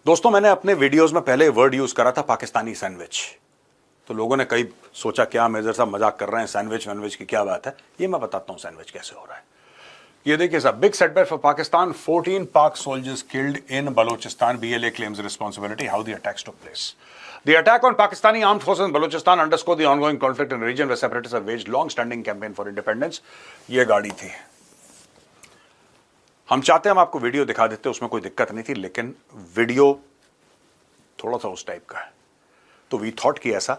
दोस्तों, मैंने अपने वीडियोस में पहले वर्ड यूज करा था पाकिस्तानी सैंडविच। तो लोगों ने कई सोचा क्या मेजर साहब मजाक कर रहे हैं, सैंडविच वैंडविच की क्या बात है। ये मैं बताता हूं सैंडविच कैसे हो रहा है। ये देखिए साहब, बिग सेटबैक फॉर पाकिस्तान, 14 पाक soldiers killed in Balochistan, BLA claims responsibility, how the attacks took place. The attack on Pakistani armed forces in Balochistan underscore the ongoing conflict in the region where separatists have waged long-standing campaign for independence. ये गाड़ी थी। हम चाहते हैं हम आपको video दिखा देते, उसमें कोई दिक्कत नहीं थी, लेकिन वीडियो थोड़ा सा उस टाइप का है, तो वी थॉट कि ऐसा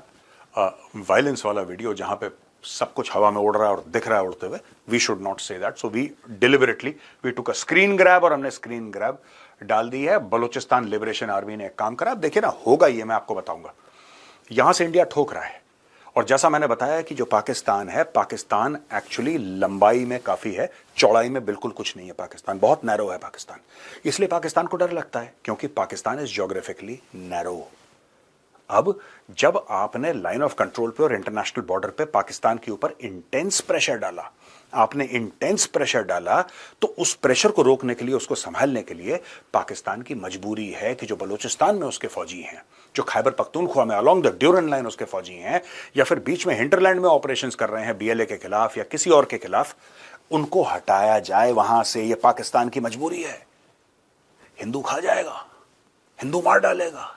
वायलेंस वाला वीडियो जहां पे सब कुछ हवा में उड़ रहा है और दिख रहा है उड़ते हुए, we should not say that. So we deliberately we took a screen grab और हमने स्क्रीन ग्रैब डाल दी है। बलूचिस्तान लिबरेशन आर्मी ने एक काम करा, देखिए ना, होगा ये, मैं आपको बताऊंगा। यहां से इंडिया ठोक रहा है, और जैसा मैंने बताया कि जो पाकिस्तान है, पाकिस्तान एक्चुअली लंबाई में काफी है, चौड़ाई में बिल्कुल कुछ नहीं है। पाकिस्तान बहुत नैरो है पाकिस्तान, इसलिए पाकिस्तान को डर लगता है, क्योंकि पाकिस्तान इज ज्योग्राफिकली नैरो। अब जब आपने लाइन ऑफ कंट्रोल पे और इंटरनेशनल बॉर्डर पे पाकिस्तान के ऊपर इंटेंस प्रेशर डाला, आपने इंटेंस प्रेशर डाला, तो उस प्रेशर को रोकने के लिए, उसको संभालने के लिए पाकिस्तान की मजबूरी है कि जो बलूचिस्तान में उसके फौजी हैं, जो खैबर पख्तूनख्वा में अलोंग द ड्यूरन लाइन उसके फौजी हैं, या फिर बीच में हिंटरलैंड में ऑपरेशंस कर रहे हैं बीएलए के खिलाफ या किसी और के खिलाफ, उनको हटाया जाए वहां से। यह पाकिस्तान की मजबूरी है। हिंदू खा जाएगा, हिंदू मार डालेगा,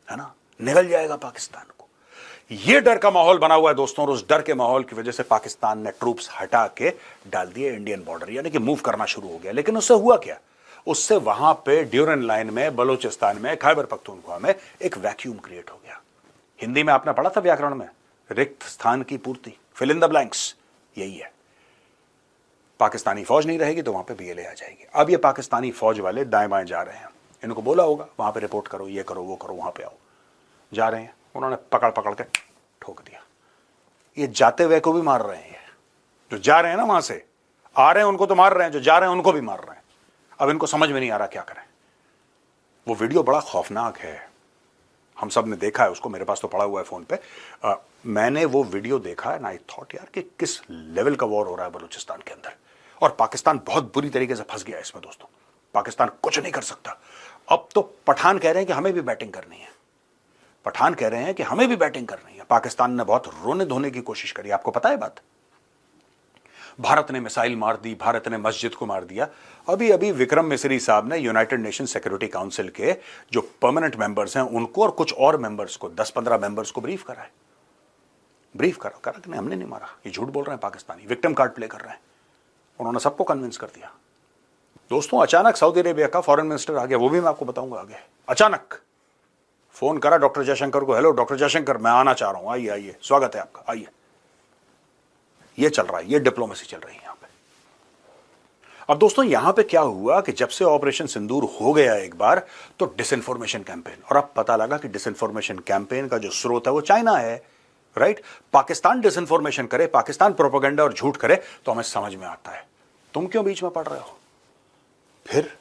है ना, निगल जाएगा पाकिस्तान को। यह डर का माहौल बना हुआ है दोस्तों, और उस डर के माहौल की वजह से पाकिस्तान ने ट्रूप्स हटा के डाल दिए इंडियन बॉर्डर, यानी कि मूव करना शुरू हो गया। लेकिन उससे हुआ क्या? उससे वहां पे ड्यूरन लाइन में, बलूचिस्तान में, खैबर पख्तूनख्वा में एक वैक्यूम क्रिएट हो गया। हिंदी में आपने पढ़ा था व्याकरण में, रिक्त स्थान की पूर्ति, फिल इन द ब्लैंक्स, यही है। पाकिस्तानी फौज नहीं रहेगी तो वहां पे बीएलए आ जाएगी। अब ये पाकिस्तानी फौज वाले दाएं बाएं जा रहे हैं, इनको बोला होगा वहां पे रिपोर्ट करो, ये करो, वो करो, वहां पे आओ। जा रहे हैं, उन्होंने पकड़ पकड़ के ठोक दिया। ये जाते हुए को भी मार रहे हैं, जो जा रहे हैं ना, वहां से आ रहे हैं उनको तो मार रहे हैं, जो जा रहे हैं उनको भी मार रहे हैं। अब इनको समझ में नहीं आ रहा क्या करें। वो वीडियो बड़ा खौफनाक है, हम सब ने देखा है उसको, मेरे पास तो पड़ा हुआ है फोन पे। मैंने वो वीडियो देखा है ना, आई थॉट यार कि किस लेवल का वॉर हो रहा है बलूचिस्तान के अंदर, और पाकिस्तान बहुत बुरी तरीके से फंस गया है इसमें दोस्तों। पाकिस्तान कुछ नहीं कर सकता। अब तो पठान कह रहे हैं कि हमें भी बैटिंग करनी है, पठान कह रहे हैं कि हमें भी बैटिंग करनी है। पाकिस्तान ने बहुत रोने धोने की कोशिश करी, आपको पता है बात। भारत ने मिसाइल मार दी, भारत ने मस्जिद को मार दिया। अभी अभी विक्रम मिसरी साहब ने यूनाइटेड नेशन सिक्योरिटी काउंसिल के जो परमानेंट मेंबर्स हैं उनको और कुछ और मेंबर्स को, 10-15 मेंबर्स को ब्रीफ करा है। ब्रीफ करा कि नहीं, हमने नहीं मारा, ये झूठ बोल रहे हैं पाकिस्तानी, विक्टिम कार्ड प्ले कर रहे हैं। उन्होंने सबको कन्विंस कर दिया। दोस्तों, अचानक सऊदी अरेबिया का फॉरेन मिनिस्टर आ गया, वो भी मैं आपको बताऊंगा आगे। अचानक फोन करा डॉक्टर जयशंकर को, हेलो डॉक्टर जयशंकर, मैं आना चाह रहा हूं, आइए आइए, स्वागत है आपका, आइए। ये चल रहा है, ये डिप्लोमेसी चल रही है यहां पे। अब दोस्तों, यहां पे क्या हुआ कि जब से ऑपरेशन सिंदूर हो गया एक बार, तो डिसइंफॉर्मेशन कैंपेन, और अब पता लगा कि डिसइंफॉर्मेशन कैंपेन का जो स्रोत है वो चाइना है, राइट। पाकिस्तान डिसइंफॉर्मेशन करे, पाकिस्तान प्रोपेगेंडा और झूठ करे तो हमें समझ में आता है, तुम क्यों बीच में पड़ रहे हो। फिर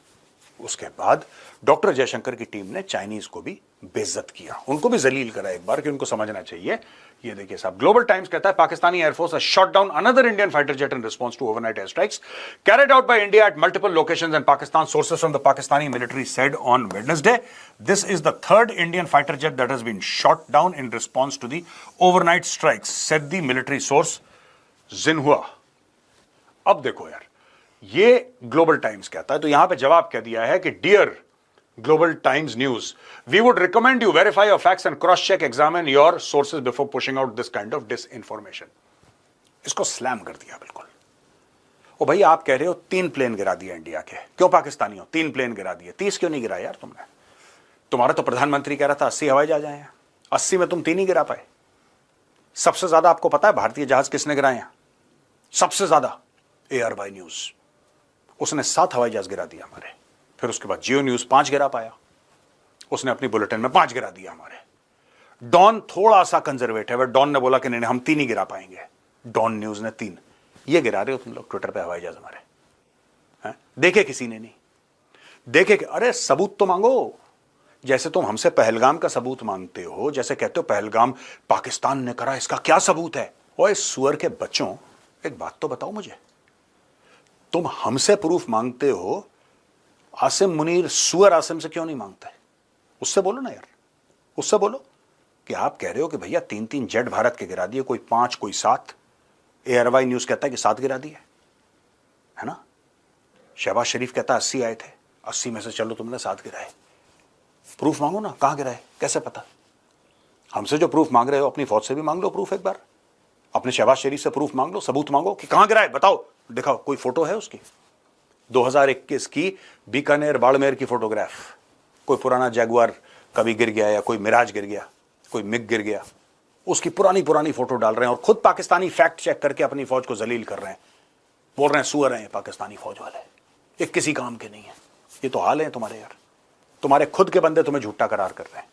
उसके बाद डॉक्टर जयशंकर की टीम ने चाइनीज को भी बेइज्जत किया, उनको भी जलील करा एक बार कि उनको समझना चाहिए। ये देखिए साहब, ग्लोबल टाइम्स कहता है Pakistani air force has shot down another Indian fighter jet in response to overnight air strikes carried out by India at multiple locations in Pakistan, sources from the Pakistani military said on Wednesday. This is the third Indian fighter jet that has been shot down in response to the overnight strikes, said the military source Xinhua. अब देखो यार, ये global Times कहता है, तो यहां पे जवाब कह दिया है कि dear Global Times News, we would recommend you verify your facts and cross-check, examine your sources before pushing out this kind of disinformation. इसको स्लैम कर दिया बिल्कुल। ओ भाई, आप कह रहे हो 3 प्लेन गिरा दिए इंडिया के, क्यों पाकिस्तानी हो, 3 प्लेन गिरा दिए, 30 क्यों नहीं गिरा यार तुमने? तुम्हारा तो प्रधानमंत्री कह रहा था 80 हवाई जहाज आए हैं, 80 में तुम 3 ही गिरा पाए। सबसे ज्यादा आपको पता है भारतीय जहाज किसने गिराए हैं? सबसे ज्यादा ARY न्यूज, उसने 7 हवाई जहाज गिरा दिया हमारे। फिर उसके बाद जियो न्यूज 5 गिरा पाया, उसने अपनी बुलेटिन में 5 गिरा दिया हमारे। डॉन थोड़ा सा कंजर्वेटिव है, डॉन ने बोला कि नहीं हम 3 ही गिरा पाएंगे, डॉन न्यूज ने 3। ये गिरा रहे हो तुम लोग ट्विटर पे हवाई जहाज हमारे, हैं? देखे किसी ने नहीं देखे कि, अरे सबूत तो मांगो। जैसे तुम हमसे पहलगाम का सबूत मांगते हो, जैसे कहते हो पहलगाम पाकिस्तान ने करा, इसका क्या सबूत है? ओए सुअर के बच्चों, एक बात तो बताओ मुझे, तुम हमसे प्रूफ मांगते हो, आसिम मुनीर सुअर आसिम से क्यों नहीं मांगता है? उससे बोलो ना यार, उससे बोलो कि आप कह रहे हो कि भैया 3-3 जेट भारत के गिरा दिए, कोई 5 कोई 7, एयरवाई न्यूज कहता है कि 7 गिरा दिए, है ना। शहबाज शरीफ कहता है 80 आए थे, 80 में से चलो तुमने 7 गिराए। प्रूफ मांगो ना, कहां गिराए, कैसे पता। हमसे जो प्रूफ मांग रहे हो अपनी फौज से भी मांग लो प्रूफ, एक बार अपने शहबाज शरीफ से प्रूफ मांग लो, सबूत मांगो कि कहां गिराए, बताओ, दिखाओ, कोई फोटो है उसकी 2021 की बीकानेर बाड़मेर की फोटोग्राफ, कोई पुराना जैगुआर कभी गिर गया या कोई मिराज गिर गया, कोई मिग गिर गया, उसकी पुरानी पुरानी फोटो डाल रहे हैं और खुद पाकिस्तानी फैक्ट चेक करके अपनी फौज को जलील कर रहे हैं, बोल रहे हैं सुअर हैं पाकिस्तानी फौज वाले, ये किसी काम के नहीं है। ये तो हाल है तुम्हारे यार, तुम्हारे खुद के बंदे तुम्हें झूठा करार कर रहे हैं,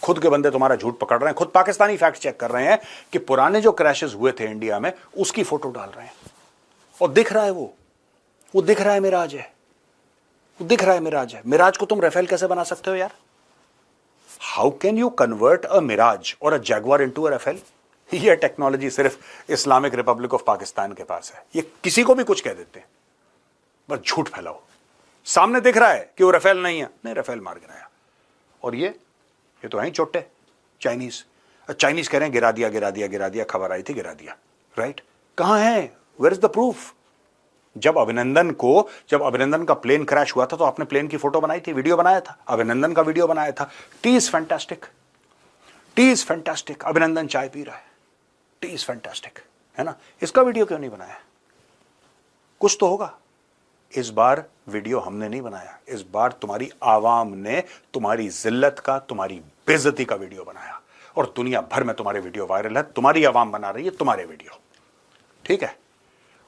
खुद के बंदे तुम्हारा झूठ पकड़ रहे हैं, खुद पाकिस्तानी फैक्ट चेक कर रहे हैं कि पुराने जो क्रैशेस हुए थे इंडिया में उसकी फोटो डाल रहे हैं और दिख रहा है वो दिख रहा है मिराज है, वो दिख रहा है मिराज है। मिराज को तुम राफेल कैसे बना सकते हो यार? How can you convert a Mirage or a Jaguar into a Rafale? ये टेक्नोलॉजी सिर्फ इस्लामिक रिपब्लिक ऑफ पाकिस्तान के पास है। ये किसी को भी कुछ कह देते हैं, बस झूठ फैलाओ। सामने दिख रहा है कि वो राफेल नहीं है, नहीं राफेल मार गिराया। और ये तो है चोटे चाइनीज कह रहे हैं गिरा दिया गिरा दिया गिरा दिया, खबर आई थी गिरा दिया, राइट। कहां है, वेयर इज द प्रूफ? जब अभिनंदन का प्लेन क्रैश हुआ था तो आपने प्लेन की फोटो बनाई थी, वीडियो बनाया था, अभिनंदन का वीडियो बनाया था। टी इज फैंटास्टिक, अभिनंदन चाय पी रहा है, टी इज फैंटास्टिक, है ना। इसका वीडियो क्यों नहीं बनाया? कुछ तो होगा। इस बार वीडियो हमने नहीं बनाया, इस बार तुम्हारी आवाम ने तुम्हारी जिल्लत का, तुम्हारी बेइज्जती का वीडियो बनाया और दुनिया भर में तुम्हारे वीडियो वायरल है। तुम्हारी आवाम बना रही है तुम्हारे वीडियो, ठीक है।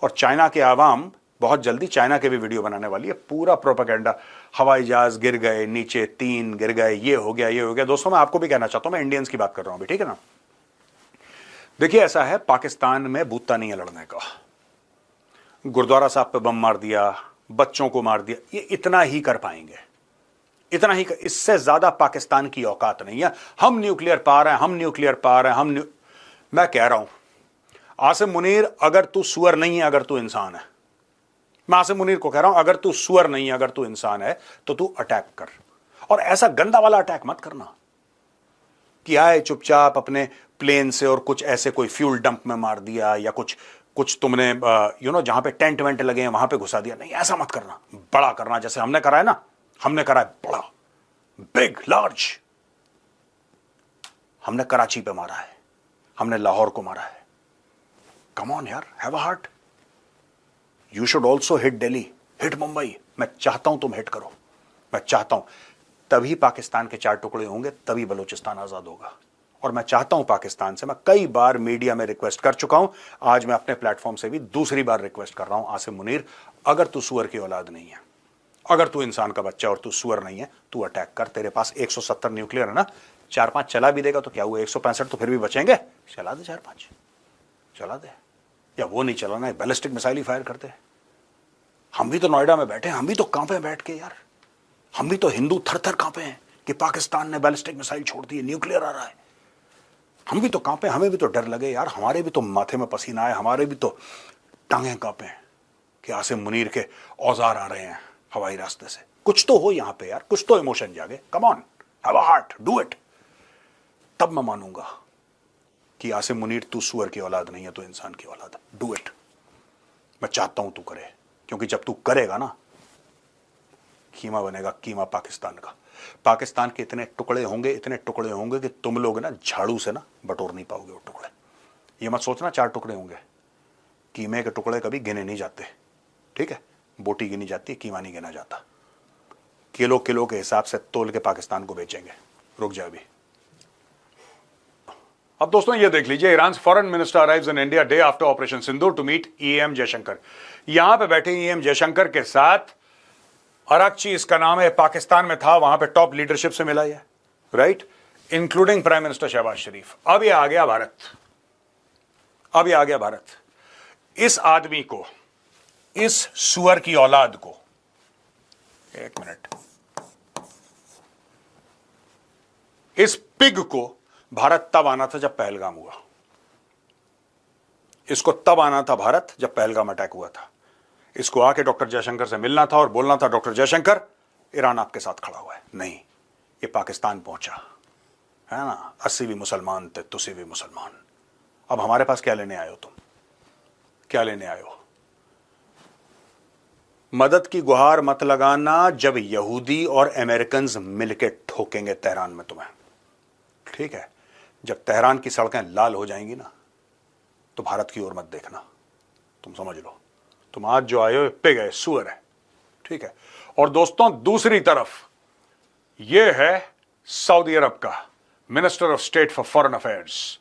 और चाइना के आवाम बहुत जल्दी चाइना के भी वीडियो बनाने वाली है, पूरा प्रोपेगेंडा, हवाई जहाज गिर गए, नीचे 3 गिर गए, ये हो गया ये हो गया। दोस्तों मैं आपको भी कहना चाहता हूं, मैं इंडियंस की बात कर रहा हूं अभी, ठीक है ना। देखिए ऐसा है, पाकिस्तान में बूता नहीं है लड़ने का। गुरुद्वारा साहब पे बम मार दिया, बच्चों को मार दिया, ये इतना ही कर पाएंगे, इतना ही इससे ज्यादा पाकिस्तान की औकात नहीं है। हम न्यूक्लियर पावर हैं, मैं कह रहा हूं आसिम मुनीर, अगर तू सुअर नहीं है, अगर तू इंसान है, मैं आसिम मुनीर को कह रहा हूं, अगर तू सुअर नहीं है, अगर तू इंसान है तो तू अटैक कर। और ऐसा गंदा वाला अटैक मत करना कि आए चुपचाप अपने प्लेन से और कुछ ऐसे कोई फ्यूल डंप में मार दिया या कुछ तुमने जहां पे टेंट वेंट लगे हैं वहां पे घुसा दिया। नहीं, ऐसा मत करना, बड़ा करना, जैसे हमने करा है ना, हमने करा है बड़ा, बिग लार्ज। हमने कराची पे मारा है, हमने लाहौर को मारा है। कम ऑन यार, have a heart. You should also hit Delhi, hit Mumbai. मैं चाहता हूं तुम हिट करो, मैं चाहता हूं, तभी पाकिस्तान के 4 टुकड़े होंगे, तभी बलूचिस्तान आजाद होगा। और मैं चाहता हूं पाकिस्तान से, मैं कई बार मीडिया में रिक्वेस्ट कर चुका हूं, आज मैं अपने प्लेटफॉर्म से भी दूसरी बार रिक्वेस्ट कर रहा हूं, आसिम मुनीर, अगर तू सुअर की औलाद नहीं है, अगर तू इंसान का बच्चा और तू सुअर नहीं है, तू अटैक कर। तेरे पास 170 न्यूक्लियर है ना, 4-5 चला भी देगा तो क्या हुआ, 165 तो फिर भी बचेंगे, चला दे 4-5, चला दे। या वो नहीं चलाना है, बैलिस्टिक मिसाइल ही फायर करते हैं। हम भी तो नोएडा में बैठे हैं, हम भी तो कांपे बैठ के यार, हम भी तो हिंदू थर थर कांपे हैं कि पाकिस्तान ने बैलिस्टिक मिसाइल छोड़ दी है, न्यूक्लियर आ रहा है। हम भी तो कांपे, हमें भी तो डर लगे यार, हमारे भी तो माथे में पसीना आए, हमारे भी तो टांगें कांपे कि आसिम मुनीर के औजार आ रहे हैं हवाई रास्ते से। कुछ तो हो यहां पे यार, कुछ तो इमोशन जागे। Come on, have a heart, do it. तब मैं मानूंगा कि आसिम मुनीर तू सुअर की औलाद नहीं है, तू इंसान की औलाद है। Do it. मैं चाहता हूं तू करे, क्योंकि जब तू करेगा ना, कीमा बनेगा, कीमा पाकिस्तान का। पाकिस्तान के इतने टुकड़े होंगे कि तुम लोग ना झाड़ू से ना बटोर नहीं पाओगे वो टुकड़े। ये मत सोचना 4 टुकड़े होंगे, कीमे के टुकड़े कभी गिने नहीं जाते, ठीक है। बोटी गिनी जाती है, कीमा नहीं गिना जाता। किलो के हिसाब से तोल के पाकिस्तान को बेचेंगे। रुक जा अभी। अब दोस्तों ये देख लीजिए, Iran foreign minister arrives in India day after Operation Sindoor to meet EAM Jaishankar. यहां पे बैठे ईएम जयशंकर के साथ अराकची, इसका नाम है, पाकिस्तान में था, वहां पे टॉप लीडरशिप से मिला है, right, including prime minister Shehbaz Sharif. अब ये आ गया भारत। इस आदमी को, इस सुअर की औलाद को, एक मिनट, इस पिग को भारत तब आना था जब पहलगाम हुआ। इसको तब आना था भारत जब पहलगाम अटैक हुआ था। इसको आके डॉक्टर जयशंकर से मिलना था और बोलना था, डॉक्टर जयशंकर, ईरान आपके साथ खड़ा हुआ है। नहीं, ये पाकिस्तान पहुंचा, है ना, 80 भी मुसलमान थे, तुसी भी मुसलमान। अब हमारे पास क्या लेने आए हो तुम? क्या लेने आए हो? मदद की गुहार मत लगाना जब यहूदी और अमेरिकन मिलकर ठोकेंगे तेहरान में तुम्हें, ठीक है? जब तेहरान की सड़कें लाल हो जाएंगी ना, तो भारत की ओर मत देखना, तुम समझ लो। तुम आज जो आए हो पे गए सुअर है, ठीक है? और दोस्तों, दूसरी तरफ यह है सऊदी अरब का minister of state for foreign affairs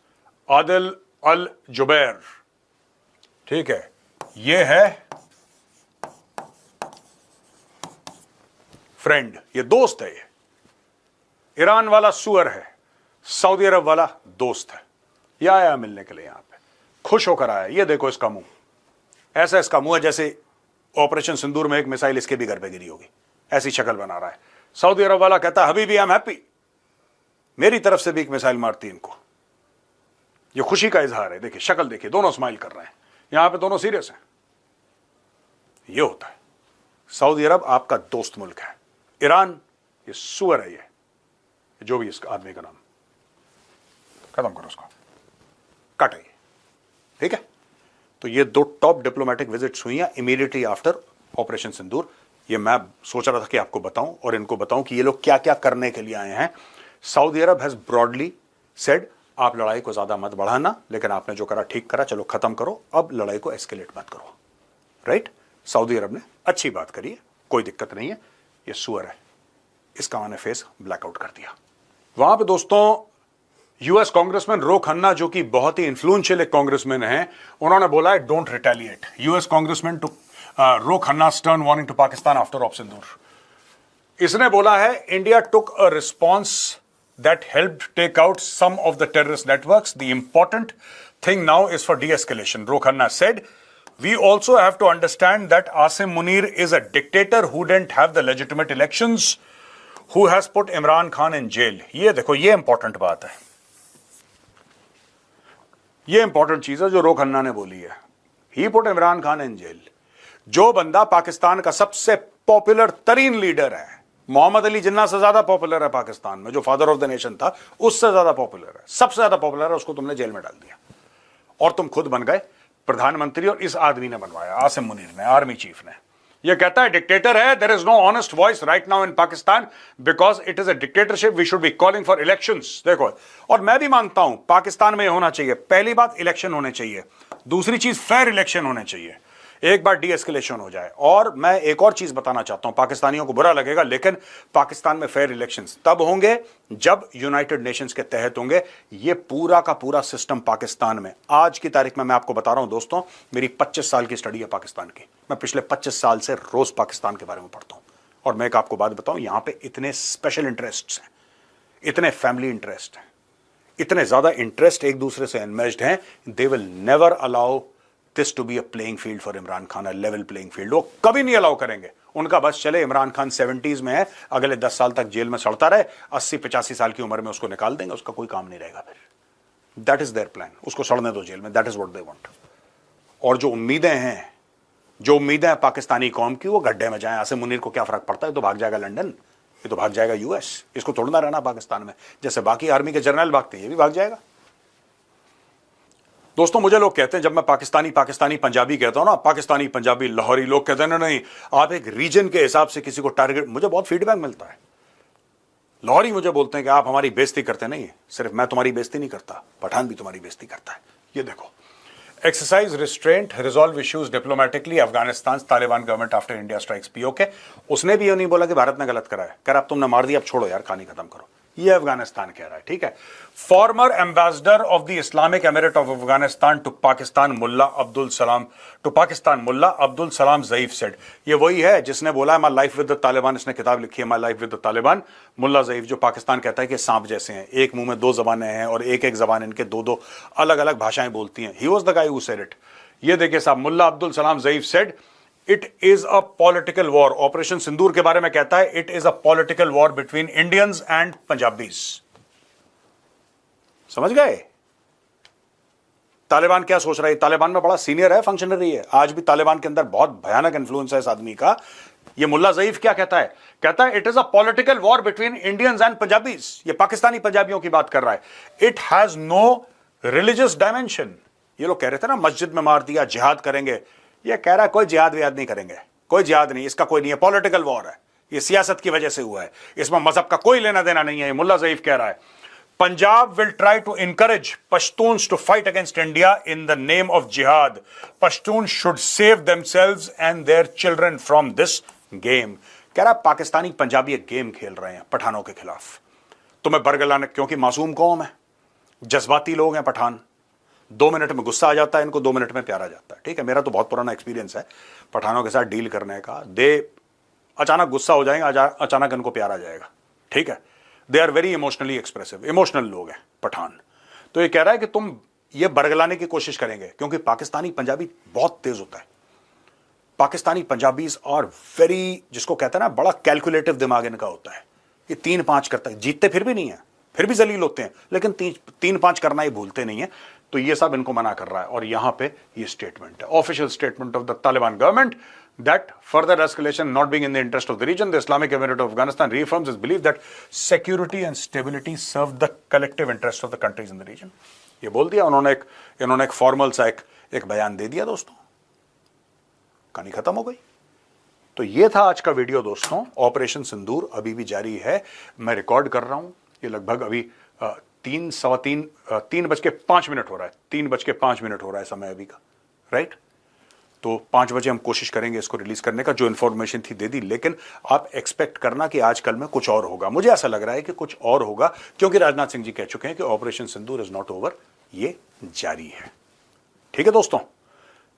Adel al Jubeir, ठीक है? यह है फ्रेंड, ये दोस्त है। ये ईरान वाला सुअर है, सऊदी अरब वाला दोस्त है। ये आया मिलने के लिए, यहां पे खुश होकर आया। ये देखो इसका मुंह, ऐसा इसका मुंह है जैसे ऑपरेशन सिंदूर में एक मिसाइल इसके भी घर पे गिरी होगी, ऐसी शक्ल बना रहा है। सऊदी अरब वाला कहता है हबीबी आई एम हैप्पी, मेरी तरफ से भी एक मिसाइल मारती है इनको। ये खुशी का इजहार है। देखिए शक्ल देखिए, दोनों स्माइल कर रहे हैं, यहां पे दोनों सीरियस हैं। ये होता है। सऊदी अरब आपका दोस्त मुल्क है, ईरान ये सुअर है। ये जो भी इसका आदमी का नाम, खत्म करो उसको, काटिए, ठीक है? तो ये दो टॉप डिप्लोमेटिक विजिट्स हुई हैं इमीडिएटली आफ्टर ऑपरेशन सिंदूर। ये मैं सोच रहा था कि आपको बताऊं और इनको बताऊं कि ये लोग क्या क्या करने के लिए आए हैं। Saudi Arab has broadly said आप लड़ाई को ज्यादा मत बढ़ाना, लेकिन आपने जो करा ठीक करा, चलो खत्म करो, अब लड़ाई को एस्केलेट मत करो, राइट? सऊदी अरब ने अच्छी बात करी है, कोई दिक्कत नहीं है। ये सुअर है, इसका मैंने फेस ब्लैकआउट कर दिया। वहां पे दोस्तों यूएस कांग्रेसमैन रो खन्ना, जो कि बहुत ही इन्फ्लुएंशियल एक कांग्रेसमैन है, उन्होंने बोला है don't retaliate. US congressman to Ro Khanna stern warning to Pakistan after op Sindoor. इसने बोला है India took a response that helped take out some of the terrorist networks, the important thing now is for de-escalation. Ro Khanna said we also have to understand that Asim Munir is a dictator who didn't have the legitimate elections, who has put Imran Khan in jail. ये देखो, ये important बात है, ये important चीज है जो रो खन्ना ने बोली है। He put Imran Khan in jail. जो बंदा पाकिस्तान का सबसे पॉपुलर तरीन लीडर है, मोहम्मद अली जिन्ना से ज्यादा पॉपुलर है पाकिस्तान में, जो फादर ऑफ द नेशन था, उससे ज्यादा पॉपुलर है, सबसे ज्यादा पॉपुलर है, उसको तुमने जेल में डाल दिया और तुम खुद बन गए प्रधानमंत्री। और इस आदमी ने बनवाया, आसिम मुनीर ने, आर्मी चीफ ने। ये कहता है डिक्टेटर है, there is no honest voice right now in Pakistan because it is a dictatorship, we should be calling for elections. देखो, और मैं भी मानता हूं पाकिस्तान में होना चाहिए, पहली बात इलेक्शन होने चाहिए, दूसरी चीज फेयर इलेक्शन होने चाहिए, एक बार डी-एस्केलेशन हो जाए। और मैं एक और चीज बताना चाहता हूं, पाकिस्तानियों को बुरा लगेगा, लेकिन पाकिस्तान में फेयर इलेक्शंस तब होंगे जब यूनाइटेड नेशंस के तहत होंगे। ये पूरा का पूरा सिस्टम पाकिस्तान में आज की तारीख में, मैं आपको बता रहा हूं दोस्तों, मेरी 25 साल की स्टडी है पाकिस्तान की, मैं पिछले 25 साल से रोज पाकिस्तान के बारे में पढ़ता हूं। और मैं एक आपको बात बताऊं, यहां पे इतने स्पेशल इंटरेस्ट हैं, इतने फैमिली इंटरेस्ट हैं, इतने ज्यादा इंटरेस्ट एक दूसरे से एनमेज्ड हैं, they will never allow this to be a playing field for Imran Khan, a level playing field. वो कभी नहीं अलाउ करेंगे। उनका बस चले इमरान खान 70s में है, अगले 10 साल तक जेल में सड़ता रहे, 80-85 साल की उम्र में उसको निकाल देंगे, उसका कोई काम नहीं रहेगा फिर। दैट इज देयर प्लान, उसको सड़ने दो जेल में, that is what they want. और जो उम्मीदें हैं, जो उम्मीदें हैं पाकिस्तानी कौम की, वो गड्ढे में जाए। आसिम मुनीर को क्या फर्क पड़ता है, तो भाग जाएगा लंदन, ये तो भाग जाएगा यूएस, इसको तोड़ना रहना पाकिस्तान में, जैसे बाकी आर्मी के जनरल भागते हैं, ये भी भाग जाएगा। दोस्तों, मुझे लोग कहते हैं, जब मैं पाकिस्तानी पंजाबी कहता हूं ना, पाकिस्तानी पंजाबी लाहौरी, लोग कहते हैं नहीं आप एक रीजन के हिसाब से किसी को टारगेट, मुझे बहुत फीडबैक मिलता है। लाहौरी मुझे बोलते हैं कि आप हमारी बेइज्जती करते नहीं, सिर्फ मैं तुम्हारी बेइज्जती नहीं करता, पठान भी तुम्हारी बेइज्जती करता है। ये देखो, exercise restraint, resolve issues diplomatically, Afghanistan Taliban government after India strikes PoK. उसने भी ये नहीं बोला कि भारत ने गलत करा है, कह अब तुमने मार दिया, अब छोड़ो यार, कहानी खत्म करो। ये अफगानिस्तान कह रहा है, ठीक है। Former ambassador of the Islamic emirate of Afghanistan to Pakistan Mullah Abdul Salam Zaeef said, ये वही है जिसने बोला my life with the Taliban, इसने किताब लिखी है my life with the Taliban. Mullah Zaeef, जो पाकिस्तान कहता है कि सांप जैसे हैं, एक मुंह में दो जबानें हैं और एक एक जबान इनके दो अलग अलग भाषाएं बोलती हैं। He was the guy who said it. ये देखिए साहब, Mullah Abdul Salam Zaeef said it is a political war. Operation Sindoor के बारे में कहता है it is a political war between Indians and Punjabis. समझ गए तालिबान क्या सोच रहा है? तालिबान में बड़ा सीनियर है, फंक्शनरी है, आज भी तालिबान के अंदर बहुत भयानक इंफ्लुएंस है इस आदमी का। ये मुल्ला ज़ईफ क्या कहता है कहता है it is a political war between Indians and Punjabis. ये पाकिस्तानी पंजाबियों की बात कर रहा है। It has no religious dimension. ये लोग कह रहे थे ना मस्जिद में मार दिया, जिहाद करेंगे। ये कह रहा है कोई जिहाद विहाद नहीं करेंगे, कोई जिहाद नहीं, इसका कोई नहीं है, पॉलिटिकल वॉर है, ये सियासत की वजह से हुआ है, इसमें मजहब का कोई लेना देना नहीं है। मुल्ला ज़ईफ कह रहा है Punjab will try to encourage Pashtuns to fight against India in the name of jihad. Pashtun should save themselves and their children from this game. कह रहा पाकिस्तानी पंजाबी एक गेम खेल रहे हैं पठानों के खिलाफ। तुम्हें बरगलाने, क्योंकि मासूम कौम है, जज्बाती लोग हैं पठान। 2 मिनट में गुस्सा आ जाता है इनको, 2 मिनट में प्यारा जाता है। ठीक है, मेरा तो बहुत पुराना एक्सपीरियंस है पठानों के साथ डील करने का। अचानक गुस्सा हो जाएंगे, अचानक इनको प्यारा जाएगा। ठीक है, they are very emotionally expressive, emotional लोग हैं पठान। तो ये कह रहा है कि तुम ये बरगलाने की कोशिश करेंगे, क्योंकि पाकिस्तानी पंजाबी बहुत तेज होता है। पाकिस्तानी पंजाबीज और वेरी, जिसको कहते हैं ना, बड़ा कैलकुलेटिव दिमाग इनका होता है। ये 3-5 करता है, जीतते फिर भी नहीं है, फिर भी जलील होते हैं, लेकिन 3-5 करना ही भूलते नहीं है। तो ये सब इनको मना कर रहा है। और यहां पे ये स्टेटमेंट है, official statement of the Taliban government, that further escalation not being in the interest of the region, the Islamic Emirate of Afghanistan reaffirms its belief that security and stability serve the collective interest of the countries in the region. ये बोल दिया उन्होंने, इन्होंने एक formal सा एक बयान दे दिया दोस्तों, कहानी खत्म हो गई। तो ये था आज का वीडियो दोस्तों। ऑपरेशन सिंदूर अभी भी जारी है। मैं रिकॉर्ड कर रहा हूं, ये लगभग अभी 3:05 हो रहा है, 3:05 हो रहा है समय अभी का, राइट। तो 5 बजे हम कोशिश करेंगे इसको रिलीज करने का। जो इन्फॉर्मेशन थी दे दी, लेकिन आप एक्सपेक्ट करना कि आजकल में कुछ और होगा। मुझे ऐसा लग रहा है कि कुछ और होगा, क्योंकि राजनाथ सिंह जी कह चुके हैं कि Operation Sindoor is not over, ये जारी है। ठीक है दोस्तों,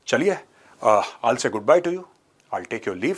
चलिए, I will say good bye to you, I will take your leave